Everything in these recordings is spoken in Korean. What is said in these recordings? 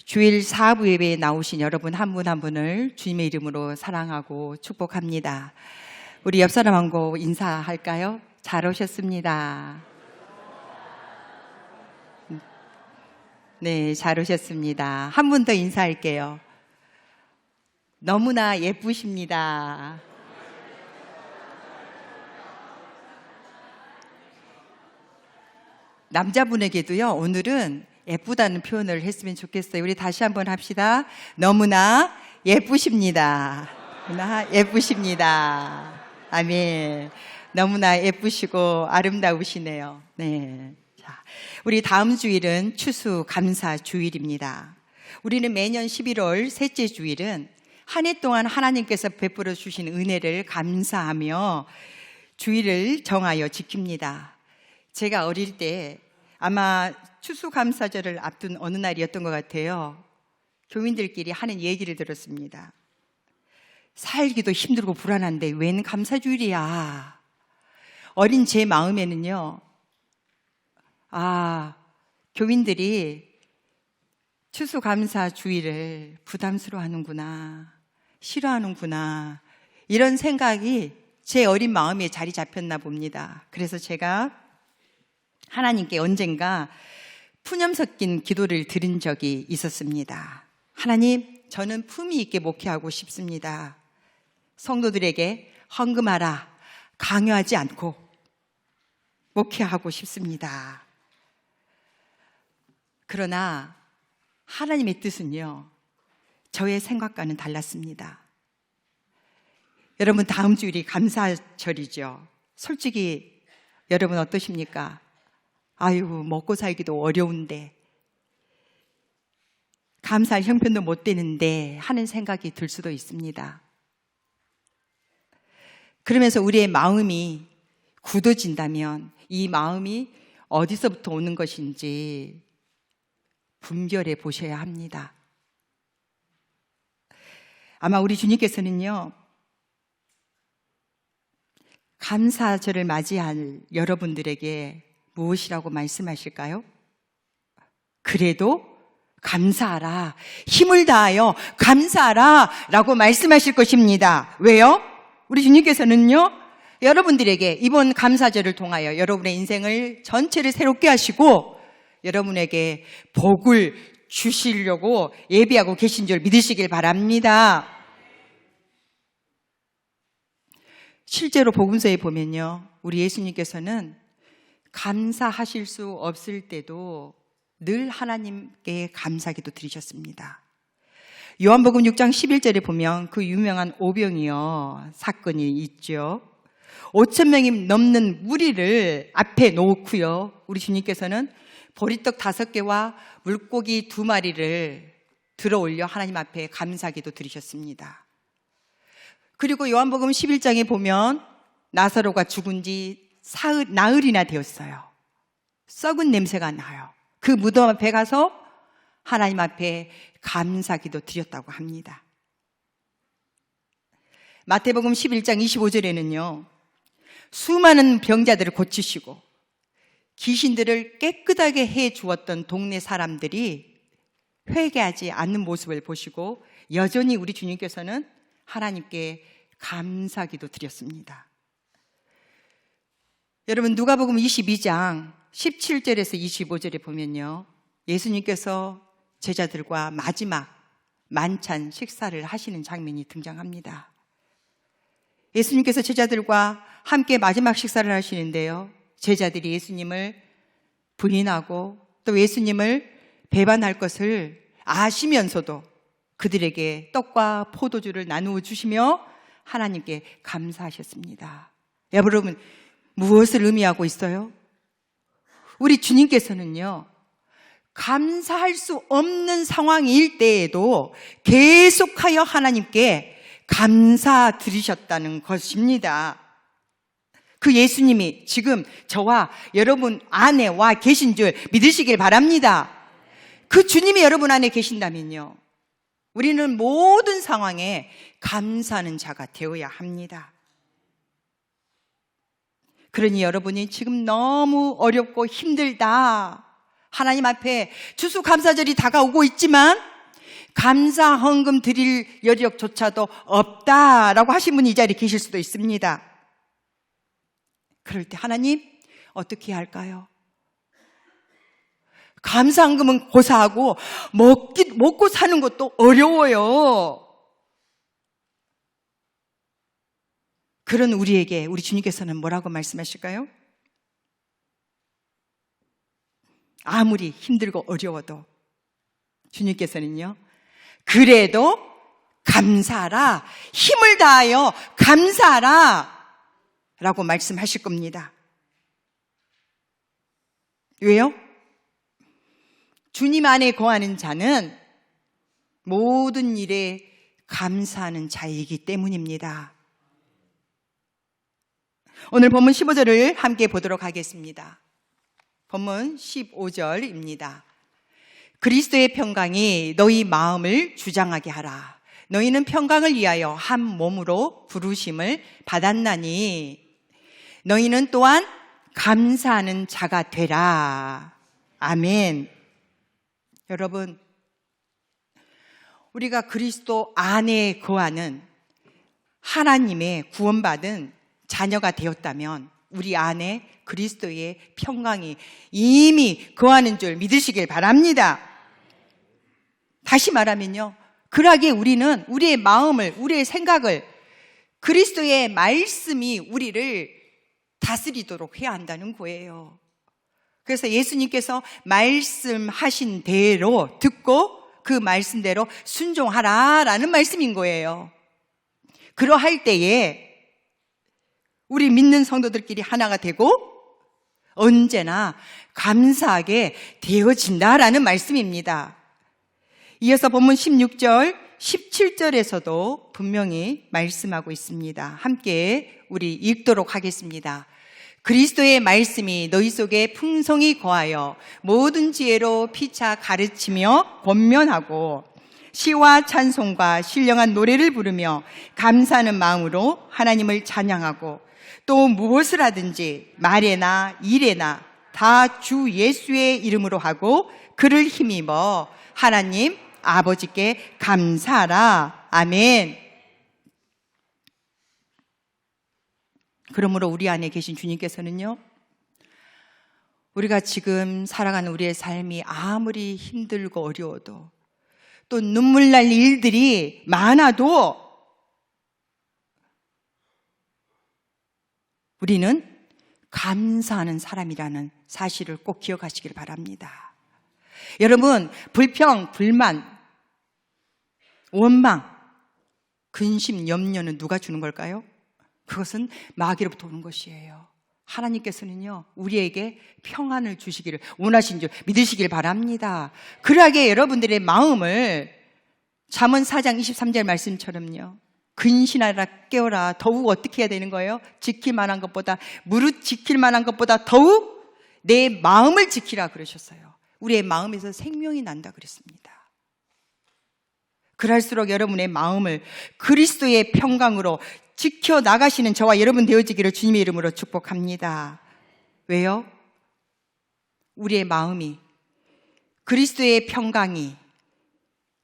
주일 4부 예배에 나오신 여러분 한 분 한 분을 주님의 이름으로 사랑하고 축복합니다. 우리 옆 사람하고 인사할까요? 잘 오셨습니다. 네, 잘 오셨습니다. 한 분 더 인사할게요. 너무나 예쁘십니다. 남자분에게도요, 오늘은 예쁘다는 표현을 했으면 좋겠어요. 우리 다시 한번 합시다. 너무나 예쁘십니다. 너무나 예쁘십니다. 아멘. 너무나 예쁘시고 아름다우시네요. 네. 자, 우리 다음 주일은 추수감사 주일입니다. 우리는 매년 11월 셋째 주일은 한 해 동안 하나님께서 베풀어 주신 은혜를 감사하며 주일을 정하여 지킵니다. 제가 어릴 때 아마 추수감사절을 앞둔 어느 날이었던 것 같아요. 교민들끼리 하는 얘기를 들었습니다. 살기도 힘들고 불안한데 웬 감사주일이야. 어린 제 마음에는요, 교민들이 추수감사주일을 부담스러워하는구나, 싫어하는구나, 이런 생각이 제 어린 마음에 자리 잡혔나 봅니다. 그래서 제가 하나님께 언젠가 푸념 섞인 기도를 드린 적이 있었습니다. 하나님, 저는 품위 있게 목회하고 싶습니다. 성도들에게 헌금하라, 강요하지 않고 목회하고 싶습니다. 그러나 하나님의 뜻은요, 저의 생각과는 달랐습니다. 여러분, 다음 주일이 감사절이죠. 솔직히 여러분 어떠십니까? 아유, 먹고 살기도 어려운데, 감사할 형편도 못 되는데 하는 생각이 들 수도 있습니다. 그러면서 우리의 마음이 굳어진다면 이 마음이 어디서부터 오는 것인지 분별해 보셔야 합니다. 아마 우리 주님께서는요, 감사절을 맞이할 여러분들에게 무엇이라고 말씀하실까요? 그래도 감사하라, 힘을 다하여 감사하라 라고 말씀하실 것입니다. 왜요? 우리 주님께서는요, 여러분들에게 이번 감사절을 통하여 여러분의 인생을 전체를 새롭게 하시고 여러분에게 복을 주시려고 예비하고 계신 줄 믿으시길 바랍니다. 실제로 복음서에 보면요, 우리 예수님께서는 감사하실 수 없을 때도 늘 하나님께 감사기도 드리셨습니다. 요한복음 6장 11절에 보면 그 유명한 오병이어 사건이 있죠. 5,000명이 넘는 무리를 앞에 놓고요, 우리 주님께서는 보리떡 5개와 물고기 2마리를 들어 올려 하나님 앞에 감사기도 드리셨습니다. 그리고 요한복음 11장에 보면 나사로가 죽은 지 나흘이나 되었어요. 썩은 냄새가 나요. 그 무덤 앞에 가서 하나님 앞에 감사기도 드렸다고 합니다. 마태복음 11장 25절에는요, 수많은 병자들을 고치시고 귀신들을 깨끗하게 해 주었던 동네 사람들이 회개하지 않는 모습을 보시고 여전히 우리 주님께서는 하나님께 감사기도 드렸습니다. 여러분, 누가복음 22장 17절에서 25절에 보면요, 예수님께서 제자들과 마지막 만찬 식사를 하시는 장면이 등장합니다. 예수님께서 제자들과 함께 마지막 식사를 하시는데요, 제자들이 예수님을 부인하고 또 예수님을 배반할 것을 아시면서도 그들에게 떡과 포도주를 나누어 주시며 하나님께 감사하셨습니다. 여러분, 무엇을 의미하고 있어요? 우리 주님께서는요, 감사할 수 없는 상황일 때에도 계속하여 하나님께 감사드리셨다는 것입니다. 그 예수님이 지금 저와 여러분 안에 와 계신 줄 믿으시길 바랍니다. 그 주님이 여러분 안에 계신다면요, 우리는 모든 상황에 감사하는 자가 되어야 합니다. 그러니 여러분이 지금 너무 어렵고 힘들다, 하나님 앞에 추수감사절이 다가오고 있지만 감사 헌금 드릴 여력조차도 없다라고 하신 분이 이 자리에 계실 수도 있습니다. 그럴 때 하나님 어떻게 해야 할까요? 감사 헌금은 고사하고 먹고 사는 것도 어려워요. 그런 우리에게 우리 주님께서는 뭐라고 말씀하실까요? 아무리 힘들고 어려워도 주님께서는요, 그래도 감사하라, 힘을 다하여 감사하라 라고 말씀하실 겁니다. 왜요? 주님 안에 거하는 자는 모든 일에 감사하는 자이기 때문입니다. 오늘 본문 15절을 함께 보도록 하겠습니다. 본문 15절입니다. 그리스도의 평강이 너희 마음을 주장하게 하라. 너희는 평강을 위하여 한 몸으로 부르심을 받았나니 너희는 또한 감사하는 자가 되라. 아멘. 여러분, 우리가 그리스도 안에 거하는 하나님의 구원받은 자녀가 되었다면 우리 안에 그리스도의 평강이 이미 거하는 줄 믿으시길 바랍니다. 다시 말하면요, 그러하기에 우리는 우리의 마음을, 우리의 생각을 그리스도의 말씀이 우리를 다스리도록 해야 한다는 거예요. 그래서 예수님께서 말씀하신 대로 듣고 그 말씀대로 순종하라라는 말씀인 거예요. 그러할 때에 우리 믿는 성도들끼리 하나가 되고 언제나 감사하게 되어진다라는 말씀입니다. 이어서 본문 16절, 17절에서도 분명히 말씀하고 있습니다. 함께 우리 읽도록 하겠습니다. 그리스도의 말씀이 너희 속에 풍성히 거하여 모든 지혜로 피차 가르치며 권면하고 시와 찬송과 신령한 노래를 부르며 감사하는 마음으로 하나님을 찬양하고 또 무엇을 하든지 말에나 일에나 다 주 예수의 이름으로 하고 그를 힘입어 하나님 아버지께 감사하라. 아멘. 그러므로 우리 안에 계신 주님께서는요, 우리가 지금 살아가는 우리의 삶이 아무리 힘들고 어려워도 또 눈물 날 일들이 많아도 우리는 감사하는 사람이라는 사실을 꼭 기억하시길 바랍니다. 여러분, 불평, 불만, 원망, 근심, 염려는 누가 주는 걸까요? 그것은 마귀로부터 오는 것이에요. 하나님께서는요, 우리에게 평안을 주시기를 원하신 줄 믿으시길 바랍니다. 그러하게 여러분들의 마음을 잠언 4장 23절 말씀처럼요, 근신하라 깨어라. 더욱 어떻게 해야 되는 거예요? 지킬 만한 것보다, 무릇 지킬 만한 것보다 더욱 내 마음을 지키라 그러셨어요. 우리의 마음에서 생명이 난다 그랬습니다. 그럴수록 여러분의 마음을 그리스도의 평강으로 지켜나가시는 저와 여러분 되어지기를 주님의 이름으로 축복합니다. 왜요? 우리의 마음이 그리스도의 평강이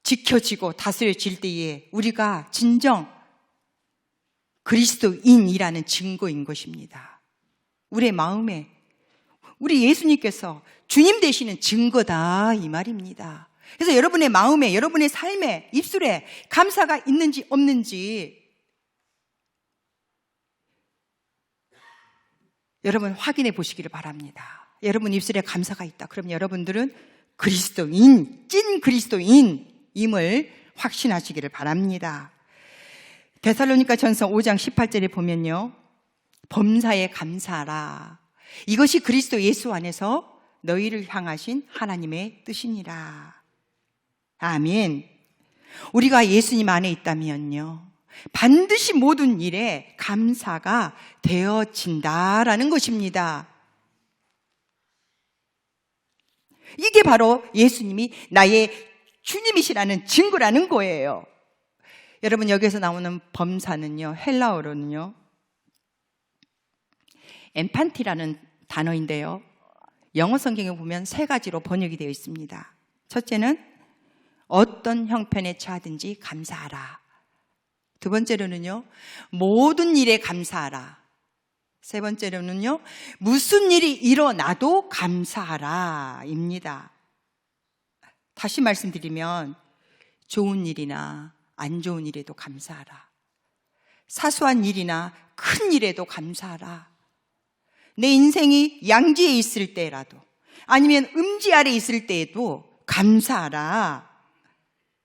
지켜지고 다스려질 때에 우리가 진정 그리스도인이라는 증거인 것입니다. 우리의 마음에 우리 예수님께서 주님 되시는 증거다 이 말입니다. 그래서 여러분의 마음에, 여러분의 삶에, 입술에 감사가 있는지 없는지 여러분 확인해 보시기를 바랍니다. 여러분 입술에 감사가 있다. 그럼 여러분들은 그리스도인, 찐 그리스도인임을 확신하시기를 바랍니다. 데살로니가 전서 5장 18절에 보면요, 범사에 감사하라. 이것이 그리스도 예수 안에서 너희를 향하신 하나님의 뜻이니라. 아멘. 우리가 예수님 안에 있다면요, 반드시 모든 일에 감사가 되어진다라는 것입니다. 이게 바로 예수님이 나의 주님이시라는 증거라는 거예요. 여러분, 여기서 나오는 범사는요, 헬라어로는요, 엠판티라는 단어인데요, 영어 성경에 보면 세 가지로 번역이 되어 있습니다. 첫째는 어떤 형편에 처하든지 감사하라. 두 번째로는요, 모든 일에 감사하라. 세 번째로는요, 무슨 일이 일어나도 감사하라 입니다. 다시 말씀드리면 좋은 일이나 안 좋은 일에도 감사하라. 사소한 일이나 큰 일에도 감사하라. 내 인생이 양지에 있을 때라도 아니면 음지 아래 있을 때에도 감사하라.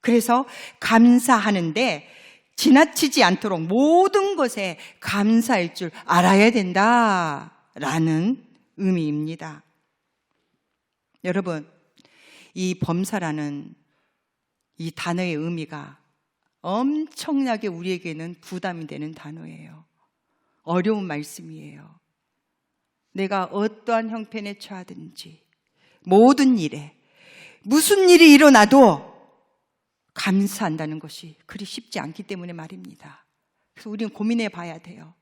그래서 감사하는데 지나치지 않도록 모든 것에 감사할 줄 알아야 된다라는 의미입니다. 여러분, 이 범사라는 이 단어의 의미가 엄청나게 우리에게는 부담이 되는 단어예요. 어려운 말씀이에요. 내가 어떠한 형편에 처하든지 모든 일에 무슨 일이 일어나도 감사한다는 것이 그리 쉽지 않기 때문에 말입니다. 그래서 우리는 고민해 봐야 돼요.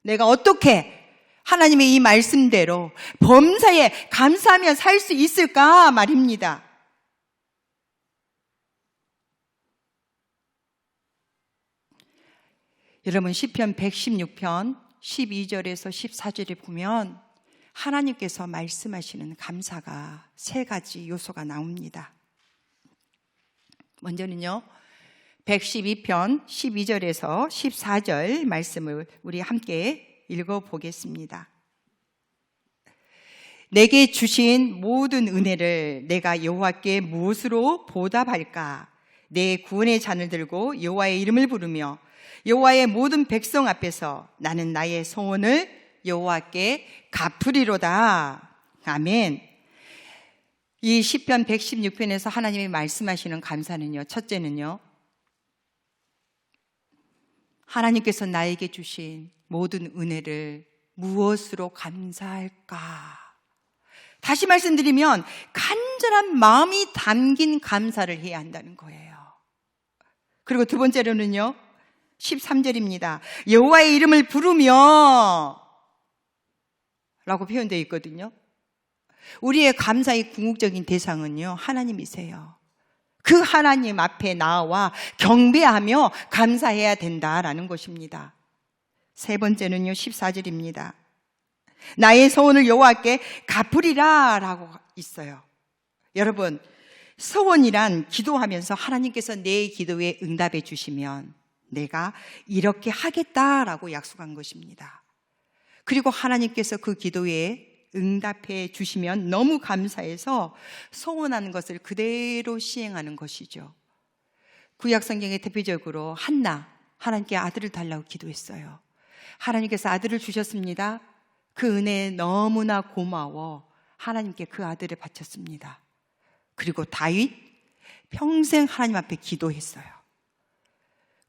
내가 어떻게 하나님의 이 말씀대로 범사에 감사하며 살 수 있을까 말입니다. 여러분, 시편 116편 12절에서 14절에 보면 하나님께서 말씀하시는 감사가 세 가지 요소가 나옵니다. 먼저는요, 112편 12절에서 14절 말씀을 우리 함께 읽어보겠습니다. 내게 주신 모든 은혜를 내가 여호와께 무엇으로 보답할까? 내 구원의 잔을 들고 여호와의 이름을 부르며 여호와의 모든 백성 앞에서 나는 나의 소원을 여호와께 갚으리로다. 아멘. 이 시편 116편에서 하나님이 말씀하시는 감사는요, 첫째는요, 하나님께서 나에게 주신 모든 은혜를 무엇으로 감사할까? 다시 말씀드리면 간절한 마음이 담긴 감사를 해야 한다는 거예요. 그리고 두 번째로는요, 13절입니다. 여호와의 이름을 부르며 라고 표현되어 있거든요. 우리의 감사의 궁극적인 대상은요, 하나님이세요. 그 하나님 앞에 나와 경배하며 감사해야 된다라는 것입니다. 세 번째는요, 14절입니다. 나의 소원을 여호와께 갚으리라 라고 있어요. 여러분, 소원이란 기도하면서 하나님께서 내 기도에 응답해 주시면 내가 이렇게 하겠다라고 약속한 것입니다. 그리고 하나님께서 그 기도에 응답해 주시면 너무 감사해서 소원하는 것을 그대로 시행하는 것이죠. 구약 성경에 대표적으로 한나, 하나님께 아들을 달라고 기도했어요. 하나님께서 아들을 주셨습니다. 그 은혜에 너무나 고마워 하나님께 그 아들을 바쳤습니다. 그리고 다윗, 평생 하나님 앞에 기도했어요.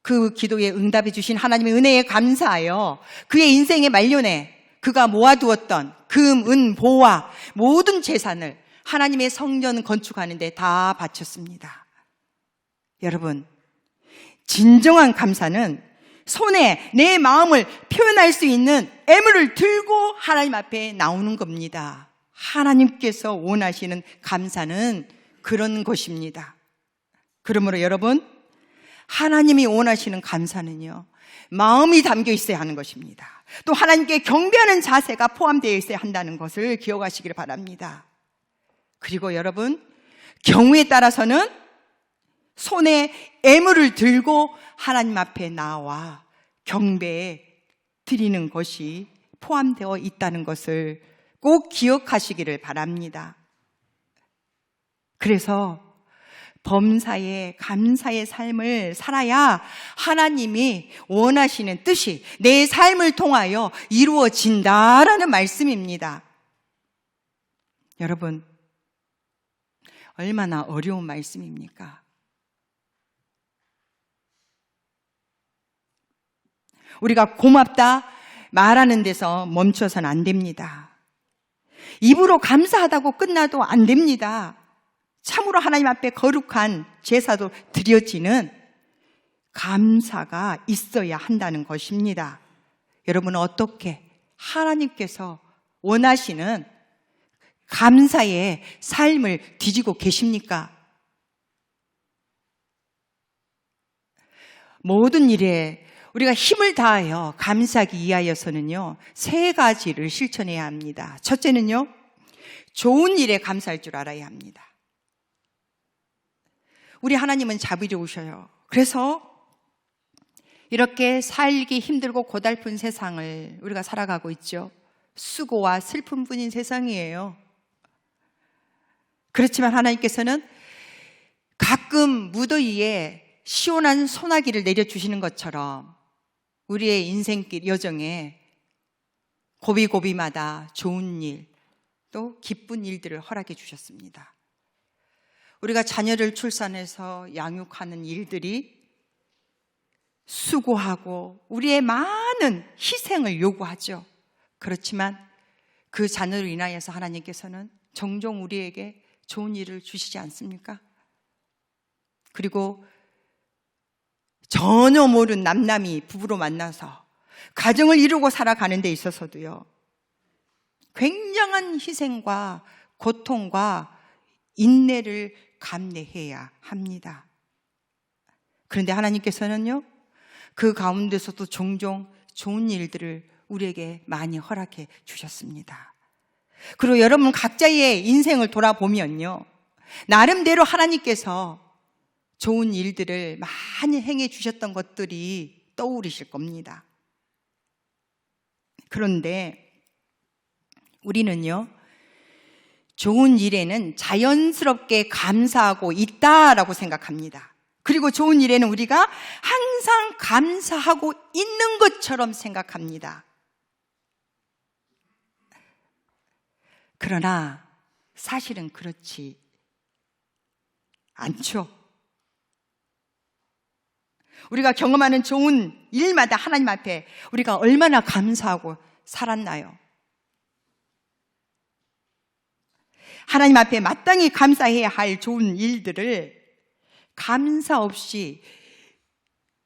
그 기도에 응답해 주신 하나님의 은혜에 감사하여 그의 인생의 말년에 그가 모아두었던 금, 은, 보화 모든 재산을 하나님의 성전 건축하는 데 다 바쳤습니다. 여러분, 진정한 감사는 손에 내 마음을 표현할 수 있는 애물을 들고 하나님 앞에 나오는 겁니다. 하나님께서 원하시는 감사는 그런 것입니다. 그러므로 여러분, 하나님이 원하시는 감사는요, 마음이 담겨 있어야 하는 것입니다. 또 하나님께 경배하는 자세가 포함되어 있어야 한다는 것을 기억하시기를 바랍니다. 그리고 여러분, 경우에 따라서는 손에 애물을 들고 하나님 앞에 나와 경배에 드리는 것이 포함되어 있다는 것을 꼭 기억하시기를 바랍니다. 그래서 범사에 감사의 삶을 살아야 하나님이 원하시는 뜻이 내 삶을 통하여 이루어진다라는 말씀입니다. 여러분, 얼마나 어려운 말씀입니까? 우리가 고맙다 말하는 데서 멈춰서는 안 됩니다. 입으로 감사하다고 끝나도 안 됩니다. 참으로 하나님 앞에 거룩한 제사도 드려지는 감사가 있어야 한다는 것입니다. 여러분은 어떻게 하나님께서 원하시는 감사의 삶을 뒤지고 계십니까? 모든 일에 우리가 힘을 다하여 감사하기 위하여서는요, 세 가지를 실천해야 합니다. 첫째는요, 좋은 일에 감사할 줄 알아야 합니다. 우리 하나님은 자비로우셔요. 그래서 이렇게 살기 힘들고 고달픈 세상을 우리가 살아가고 있죠. 수고와 슬픔뿐인 세상이에요. 그렇지만 하나님께서는 가끔 무더위에 시원한 소나기를 내려주시는 것처럼 우리의 인생길 여정에 고비고비마다 좋은 일, 또 기쁜 일들을 허락해 주셨습니다. 우리가 자녀를 출산해서 양육하는 일들이 수고하고 우리의 많은 희생을 요구하죠. 그렇지만 그 자녀로 인하여서 하나님께서는 종종 우리에게 좋은 일을 주시지 않습니까? 그리고 전혀 모르는 남남이 부부로 만나서 가정을 이루고 살아가는 데 있어서도요, 굉장한 희생과 고통과 인내를 감내해야 합니다. 그런데 하나님께서는요, 그 가운데서도 종종 좋은 일들을 우리에게 많이 허락해 주셨습니다. 그리고 여러분 각자의 인생을 돌아보면요, 나름대로 하나님께서 좋은 일들을 많이 행해 주셨던 것들이 떠오르실 겁니다. 그런데 우리는요, 좋은 일에는 자연스럽게 감사하고 있다라고 생각합니다. 그리고 좋은 일에는 우리가 항상 감사하고 있는 것처럼 생각합니다. 그러나 사실은 그렇지 않죠. 우리가 경험하는 좋은 일마다 하나님 앞에 우리가 얼마나 감사하고 살았나요? 하나님 앞에 마땅히 감사해야 할 좋은 일들을 감사 없이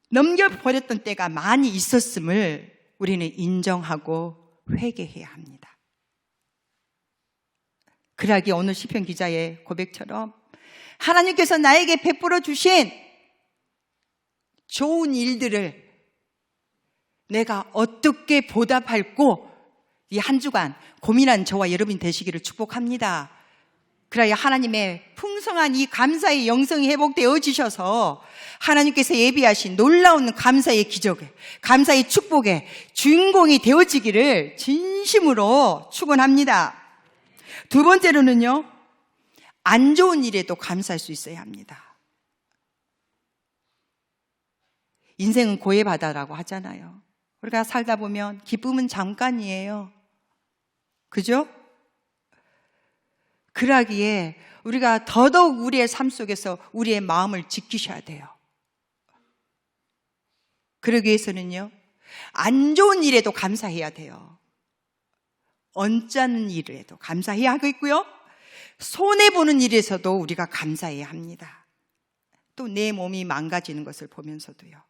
넘겨버렸던 때가 많이 있었음을 우리는 인정하고 회개해야 합니다. 그러기에 오늘 시편 기자의 고백처럼 하나님께서 나에게 베풀어 주신 좋은 일들을 내가 어떻게 보답할고 이 한 주간 고민한 저와 여러분이 되시기를 축복합니다. 그래야 하나님의 풍성한 이 감사의 영성이 회복되어지셔서 하나님께서 예비하신 놀라운 감사의 기적에, 감사의 축복의 주인공이 되어지기를 진심으로 축원합니다. 두 번째로는요, 안 좋은 일에도 감사할 수 있어야 합니다. 인생은 고해바다라고 하잖아요. 우리가 살다 보면 기쁨은 잠깐이에요. 그죠? 그러기에 우리가 더더욱 우리의 삶 속에서 우리의 마음을 지키셔야 돼요. 그러기 위해서는요, 안 좋은 일에도 감사해야 돼요. 언짢은 일에도 감사해야 하겠고요, 손해보는 일에서도 우리가 감사해야 합니다. 또 내 몸이 망가지는 것을 보면서도요,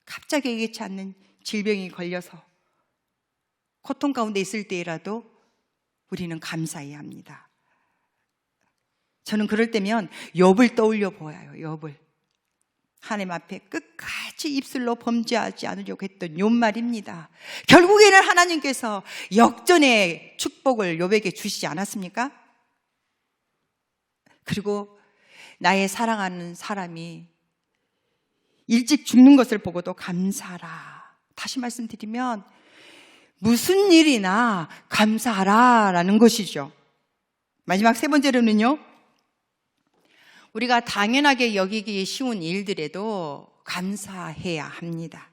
갑자기 예기치 않는 질병이 걸려서 고통 가운데 있을 때라도 우리는 감사해야 합니다. 저는 그럴 때면 욥을 떠올려 보아요. 욥을 하나님 앞에 끝까지 입술로 범죄하지 않으려고 했던 욥 말입니다. 결국에는 하나님께서 역전의 축복을 욥에게 주시지 않았습니까? 그리고 나의 사랑하는 사람이 일찍 죽는 것을 보고도 감사하라. 다시 말씀드리면 무슨 일이나 감사하라라는 것이죠. 마지막 세 번째로는요, 우리가 당연하게 여기기 쉬운 일들에도 감사해야 합니다.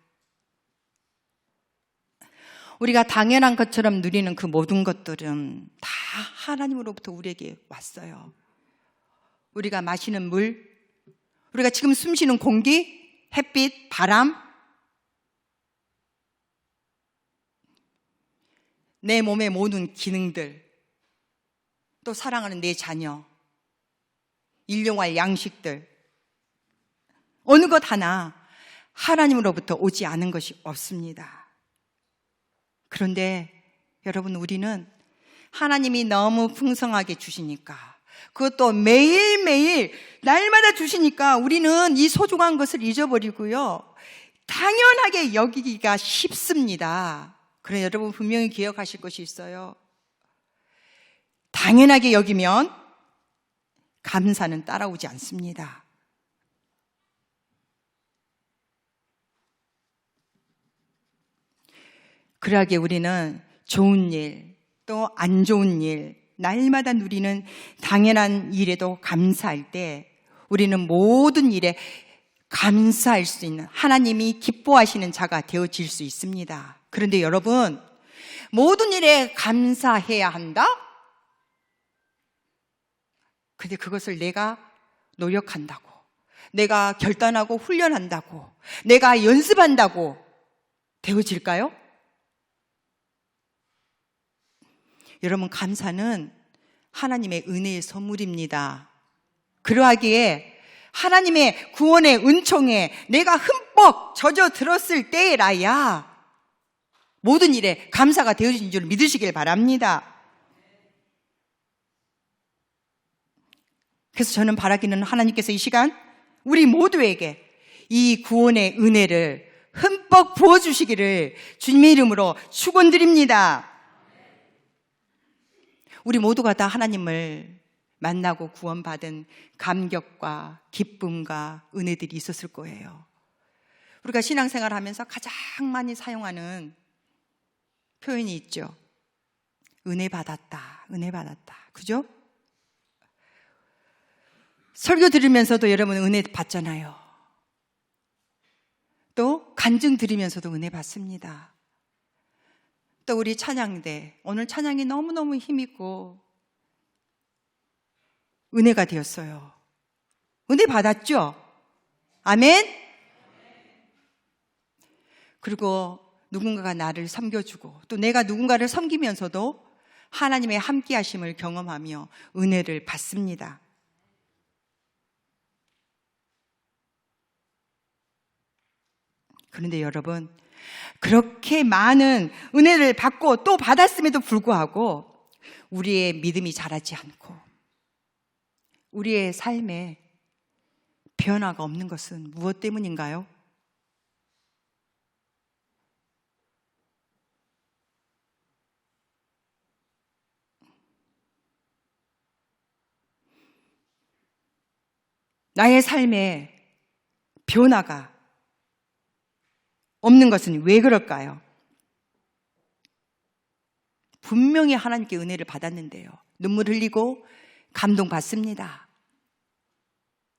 우리가 당연한 것처럼 누리는 그 모든 것들은 다 하나님으로부터 우리에게 왔어요. 우리가 마시는 물, 우리가 지금 숨쉬는 공기, 햇빛, 바람, 내 몸의 모든 기능들, 또 사랑하는 내 자녀, 일용할 양식들, 어느 것 하나 하나님으로부터 오지 않은 것이 없습니다. 그런데 여러분, 우리는 하나님이 너무 풍성하게 주시니까, 그것도 매일매일 날마다 주시니까 우리는 이 소중한 것을 잊어버리고요, 당연하게 여기기가 쉽습니다. 그러나 여러분 분명히 기억하실 것이 있어요. 당연하게 여기면 감사는 따라오지 않습니다. 그러하기에 우리는 좋은 일, 또 안 좋은 일, 날마다 누리는 당연한 일에도 감사할 때 우리는 모든 일에 감사할 수 있는, 하나님이 기뻐하시는 자가 되어질 수 있습니다. 그런데 여러분, 모든 일에 감사해야 한다? 근데 그것을 내가 노력한다고, 내가 결단하고 훈련한다고, 내가 연습한다고 되어질까요? 여러분, 감사는 하나님의 은혜의 선물입니다. 그러하기에 하나님의 구원의 은총에 내가 흠뻑 젖어 들었을 때라야 모든 일에 감사가 되어진 줄 믿으시길 바랍니다. 그래서 저는 바라기는 하나님께서 이 시간 우리 모두에게 이 구원의 은혜를 흠뻑 부어주시기를 주님의 이름으로 축원드립니다. 우리 모두가 다 하나님을 만나고 구원받은 감격과 기쁨과 은혜들이 있었을 거예요. 우리가 신앙생활 하면서 가장 많이 사용하는 표현이 있죠. 은혜 받았다, 은혜 받았다. 그죠? 설교 들으면서도 여러분 은혜 받잖아요. 또 간증 들으면서도 은혜 받습니다. 또 우리 찬양대, 오늘 찬양이 너무너무 힘있고 은혜가 되었어요. 은혜 받았죠? 아멘? 그리고 누군가가 나를 섬겨주고 또 내가 누군가를 섬기면서도 하나님의 함께하심을 경험하며 은혜를 받습니다. 그런데 여러분, 그렇게 많은 은혜를 받고 또 받았음에도 불구하고 우리의 믿음이 자라지 않고 우리의 삶에 변화가 없는 것은 무엇 때문인가요? 나의 삶에 변화가 없는 것은 왜 그럴까요? 분명히 하나님께 은혜를 받았는데요, 눈물 흘리고 감동받습니다.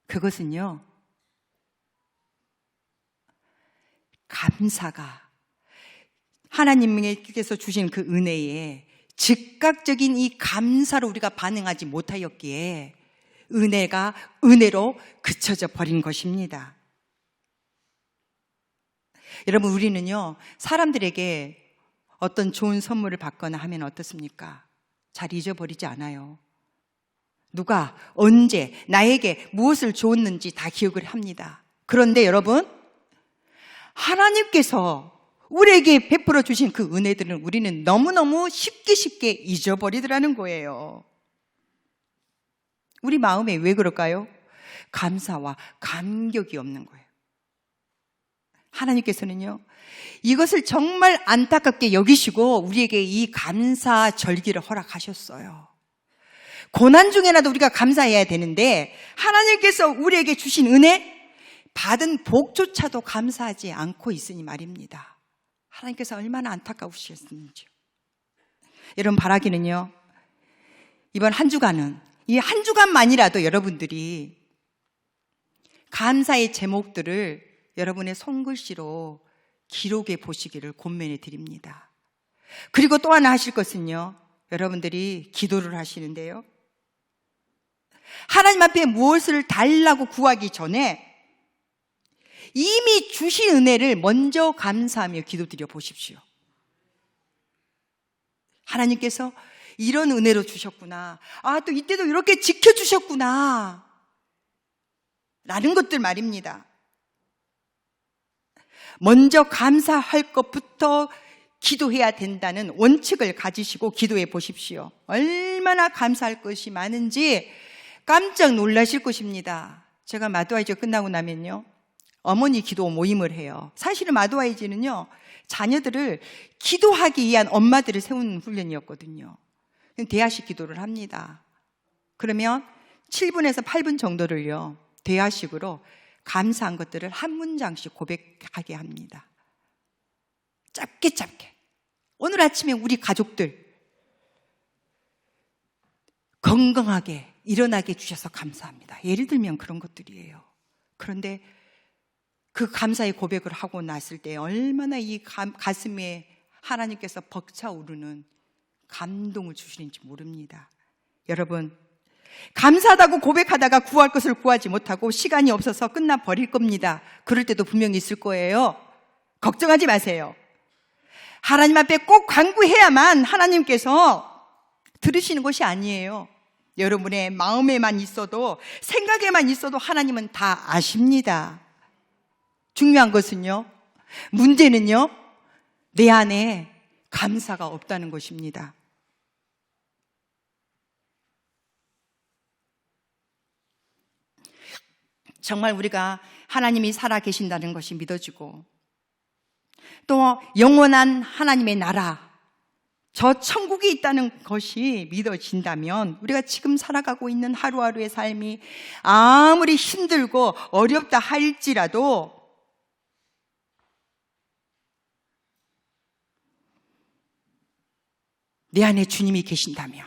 그것은요, 감사가 하나님께서 주신 그 은혜에 즉각적인 이 감사로 우리가 반응하지 못하였기에 은혜가 은혜로 그쳐져 버린 것입니다. 여러분, 우리는요, 사람들에게 어떤 좋은 선물을 받거나 하면 어떻습니까? 잘 잊어버리지 않아요. 누가 언제 나에게 무엇을 줬는지 다 기억을 합니다. 그런데 여러분, 하나님께서 우리에게 베풀어 주신 그 은혜들은 우리는 너무너무 쉽게 잊어버리더라는 거예요. 우리 마음에 왜 그럴까요? 감사와 감격이 없는 거예요. 하나님께서는요, 이것을 정말 안타깝게 여기시고 우리에게 이 감사 절기를 허락하셨어요. 고난 중에라도 우리가 감사해야 되는데 하나님께서 우리에게 주신 은혜, 받은 복조차도 감사하지 않고 있으니 말입니다. 하나님께서 얼마나 안타까우셨는지요. 여러분, 바라기는요, 이번 한 주간은, 이 한 주간만이라도 여러분들이 감사의 제목들을 여러분의 손글씨로 기록해 보시기를 권면해 드립니다. 그리고 또 하나 하실 것은요, 여러분들이 기도를 하시는데요, 하나님 앞에 무엇을 달라고 구하기 전에 이미 주신 은혜를 먼저 감사하며 기도드려 보십시오. 하나님께서 이런 은혜로 주셨구나, 또 이때도 이렇게 지켜주셨구나 라는 것들 말입니다. 먼저 감사할 것부터 기도해야 된다는 원칙을 가지시고 기도해 보십시오. 얼마나 감사할 것이 많은지 깜짝 놀라실 것입니다. 제가 마드와이즈 끝나고 나면요, 어머니 기도 모임을 해요. 사실은 마드와이즈는요, 자녀들을 기도하기 위한 엄마들을 세우는 훈련이었거든요. 대화식 기도를 합니다. 그러면 7분에서 8분 정도를요, 대화식으로 감사한 것들을 한 문장씩 고백하게 합니다. 짧게. 오늘 아침에 우리 가족들 건강하게 일어나게 해주셔서 감사합니다. 예를 들면 그런 것들이에요. 그런데 그 감사의 고백을 하고 났을 때 얼마나 이 가슴에 하나님께서 벅차오르는 감동을 주시는지 모릅니다. 여러분, 감사하다고 고백하다가 구할 것을 구하지 못하고 시간이 없어서 끝나버릴 겁니다. 그럴 때도 분명히 있을 거예요. 걱정하지 마세요. 하나님 앞에 꼭 간구해야만 하나님께서 들으시는 것이 아니에요. 여러분의 마음에만 있어도, 생각에만 있어도 하나님은 다 아십니다. 중요한 것은요, 문제는요, 내 안에 감사가 없다는 것입니다. 정말 우리가 하나님이 살아계신다는 것이 믿어지고, 또 영원한 하나님의 나라, 저 천국이 있다는 것이 믿어진다면, 우리가 지금 살아가고 있는 하루하루의 삶이 아무리 힘들고 어렵다 할지라도 내 안에 주님이 계신다면,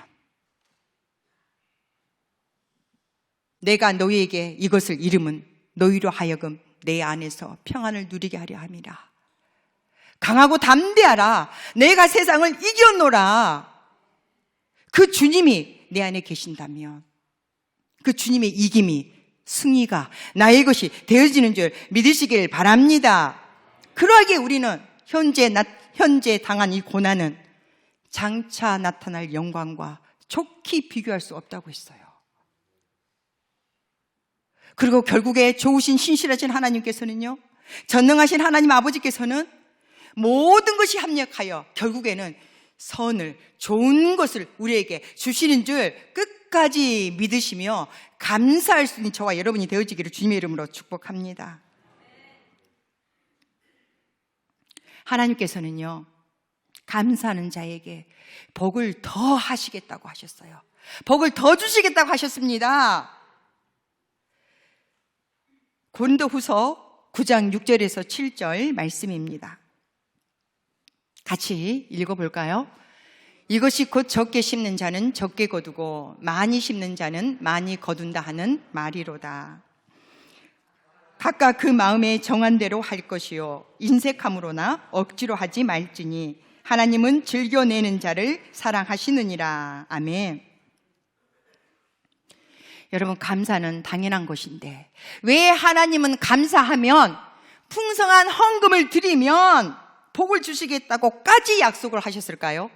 내가 너희에게 이것을 이름은 너희로 하여금 내 안에서 평안을 누리게 하려 함이라. 강하고 담대하라. 내가 세상을 이겨노라. 그 주님이 내 안에 계신다면, 그 주님의 이김이, 승리가 나의 것이 되어지는 줄 믿으시길 바랍니다. 그러하기에 우리는 현재 당한 이 고난은 장차 나타날 영광과 족히 비교할 수 없다고 했어요. 그리고 결국에 좋으신 신실하신 하나님께서는요, 전능하신 하나님 아버지께서는 모든 것이 합력하여 결국에는 선을, 좋은 것을 우리에게 주시는 줄 끝까지 믿으시며 감사할 수 있는 저와 여러분이 되어지기를 주님의 이름으로 축복합니다. 하나님께서는요, 감사하는 자에게 복을 더 하시겠다고 하셨어요. 복을 더 주시겠다고 하셨습니다. 고린도후서 9장 6절에서 7절 말씀입니다. 같이 읽어볼까요? 이것이 곧 적게 심는 자는 적게 거두고 많이 심는 자는 많이 거둔다 하는 말이로다. 각각 그 마음에 정한 대로 할 것이요 인색함으로나 억지로 하지 말지니 하나님은 즐겨내는 자를 사랑하시느니라. 아멘. 여러분, 감사는 당연한 것인데 왜 하나님은 감사하면, 풍성한 헌금을 드리면 복을 주시겠다고까지 약속을 하셨을까요?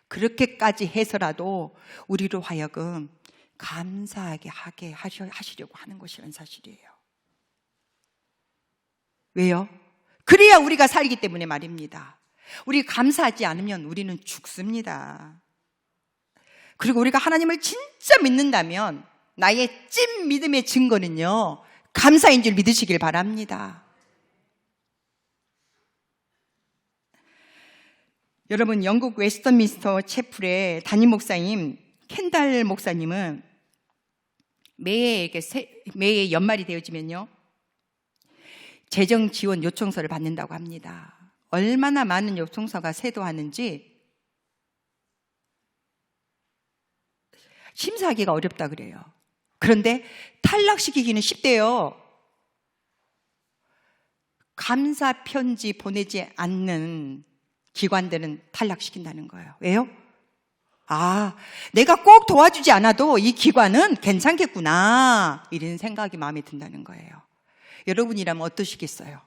그렇게까지 해서라도 우리로 하여금 감사하게 하시려고 하는 것이라는 사실이에요. 왜요? 그래야 우리가 살기 때문에 말입니다. 우리 감사하지 않으면 우리는 죽습니다. 그리고 우리가 하나님을 진짜 믿는다면 나의 찐 믿음의 증거는요, 감사인 줄 믿으시길 바랍니다. 여러분, 영국 웨스턴민스터 채플의 담임 목사님 켄달 목사님은 매해 연말이 되어지면요, 재정 지원 요청서를 받는다고 합니다. 얼마나 많은 요청서가 쇄도하는지 심사하기가 어렵다 그래요. 그런데 탈락시키기는 쉽대요. 감사 편지 보내지 않는 기관들은 탈락시킨다는 거예요. 왜요? 아, 내가 꼭 도와주지 않아도 이 기관은 괜찮겠구나, 이런 생각이 마음에 든다는 거예요. 여러분이라면 어떠시겠어요?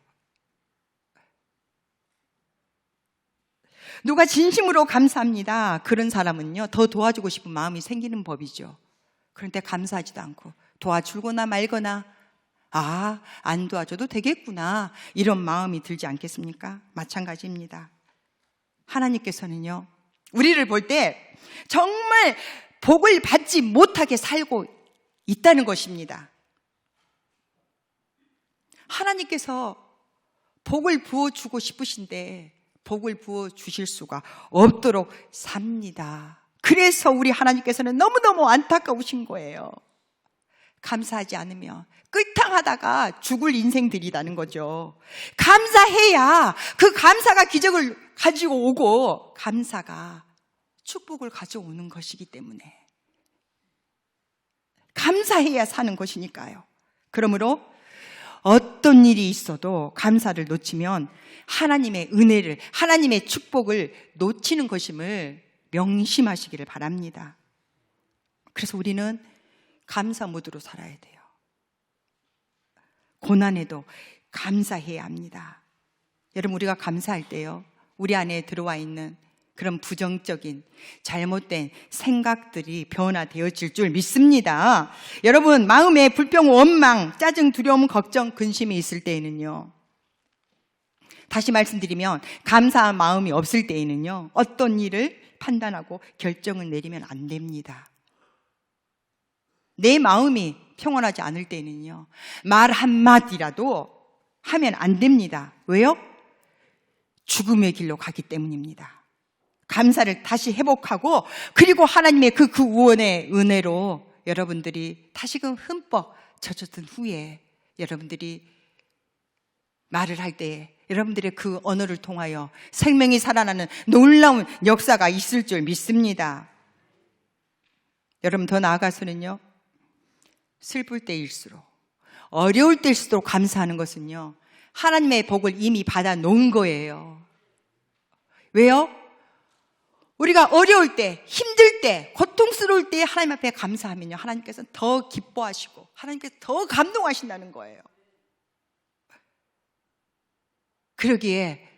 누가 진심으로 감사합니다, 그런 사람은요, 더 도와주고 싶은 마음이 생기는 법이죠. 그런데 감사하지도 않고 도와주거나 말거나, 아, 안 도와줘도 되겠구나, 이런 마음이 들지 않겠습니까? 마찬가지입니다. 하나님께서는요, 우리를 볼 때 정말 복을 받지 못하게 살고 있다는 것입니다. 하나님께서 복을 부어주고 싶으신데 복을 부어주실 수가 없도록 삽니다. 그래서 우리 하나님께서는 너무너무 안타까우신 거예요. 감사하지 않으면 끓탕하다가 죽을 인생들이라는 거죠. 감사해야 그 감사가 기적을 가지고 오고 감사가 축복을 가져오는 것이기 때문에 감사해야 사는 것이니까요. 그러므로 어떤 일이 있어도 감사를 놓치면 하나님의 은혜를, 하나님의 축복을 놓치는 것임을 명심하시기를 바랍니다. 그래서 우리는 감사 모드로 살아야 돼요. 고난에도 감사해야 합니다. 여러분, 우리가 감사할 때요, 우리 안에 들어와 있는 그런 부정적인 잘못된 생각들이 변화되어질 줄 믿습니다. 여러분, 마음에 불평, 원망, 짜증, 두려움, 걱정, 근심이 있을 때에는요, 다시 말씀드리면 감사한 마음이 없을 때에는요, 어떤 일을 판단하고 결정을 내리면 안 됩니다. 내 마음이 평온하지 않을 때는요, 말 한마디라도 하면 안 됩니다. 왜요? 죽음의 길로 가기 때문입니다. 감사를 다시 회복하고, 그리고 하나님의 그 구원의 은혜로 여러분들이 다시금 흠뻑 젖었던 후에 여러분들이 말을 할 때에 여러분들의 그 언어를 통하여 생명이 살아나는 놀라운 역사가 있을 줄 믿습니다. 여러분, 더 나아가서는요, 슬플 때일수록, 어려울 때일수록 감사하는 것은요, 하나님의 복을 이미 받아 놓은 거예요. 왜요? 우리가 어려울 때, 힘들 때, 고통스러울 때 하나님 앞에 감사하면요, 하나님께서는 더 기뻐하시고 하나님께서 더 감동하신다는 거예요. 그러기에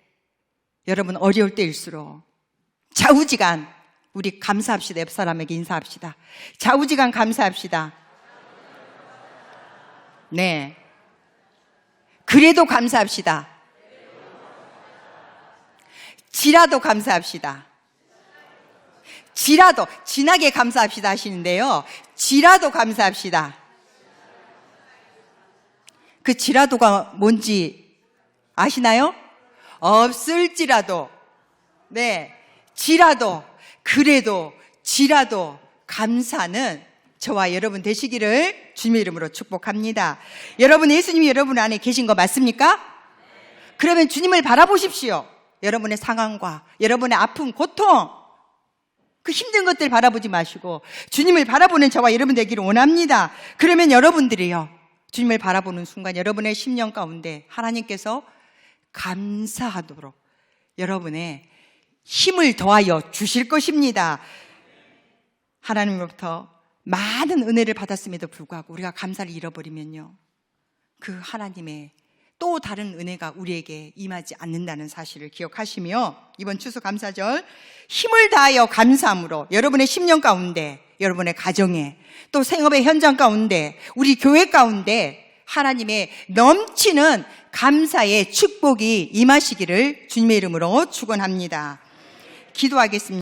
여러분, 어려울 때일수록 좌우지간 우리 감사합시다. 옆 사람에게 인사합시다. 좌우지간 감사합시다. 네. 그래도 감사합시다. 지라도 감사합시다. 지라도, 진하게 감사합시다 하시는데요, 지라도 감사합시다. 그 지라도가 뭔지 아시나요? 없을지라도, 네, 지라도, 그래도, 지라도 감사는 저와 여러분 되시기를 주님의 이름으로 축복합니다. 여러분, 예수님이 여러분 안에 계신 거 맞습니까? 그러면 주님을 바라보십시오. 여러분의 상황과 여러분의 아픔, 고통, 그 힘든 것들 바라보지 마시고 주님을 바라보는 저와 여러분 되기를 원합니다. 그러면 여러분들이요, 주님을 바라보는 순간 여러분의 심령 가운데 하나님께서 감사하도록 여러분의 힘을 더하여 주실 것입니다. 하나님으로부터 많은 은혜를 받았음에도 불구하고 우리가 감사를 잃어버리면요, 그 하나님의 또 다른 은혜가 우리에게 임하지 않는다는 사실을 기억하시며, 이번 추수감사절 힘을 다하여 감사함으로 여러분의 심령 가운데, 여러분의 가정에, 또 생업의 현장 가운데, 우리 교회 가운데 하나님의 넘치는 감사의 축복이 임하시기를 주님의 이름으로 축원합니다. 기도하겠습니다.